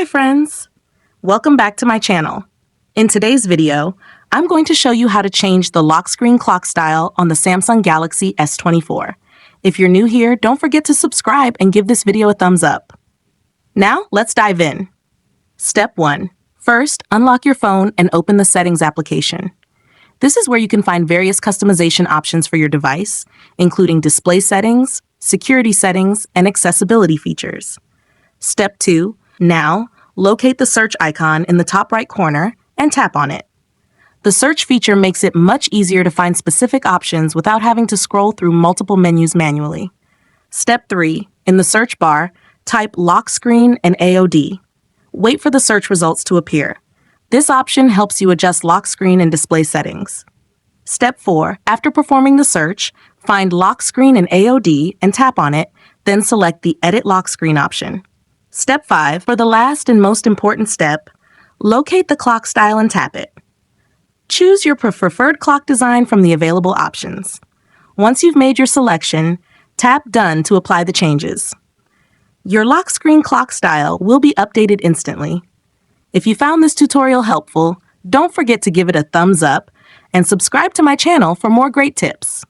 Hi friends! Welcome back to my channel. In today's video, I'm going to show you how to change the lock screen clock style on the Samsung Galaxy S24. If you're new here, don't forget to subscribe and give this video a thumbs up. Now, let's dive in. Step 1. First, unlock your phone and open the Settings application. This is where you can find various customization options for your device, including display settings, security settings, and accessibility features. Step 2. Now, locate the search icon in the top right corner and tap on it. The search feature makes it much easier to find specific options without having to scroll through multiple menus manually. Step 3. In the search bar, type lock screen and AOD. Wait for the search results to appear. This option helps you adjust lock screen and display settings. Step 4. After performing the search, find lock screen and AOD and tap on it, then select the Edit Lock Screen option. Step 5. For the last and most important step, locate the clock style and tap it. Choose your preferred clock design from the available options. Once you've made your selection, tap Done to apply the changes. Your lock screen clock style will be updated instantly. If you found this tutorial helpful, don't forget to give it a thumbs up and subscribe to my channel for more great tips.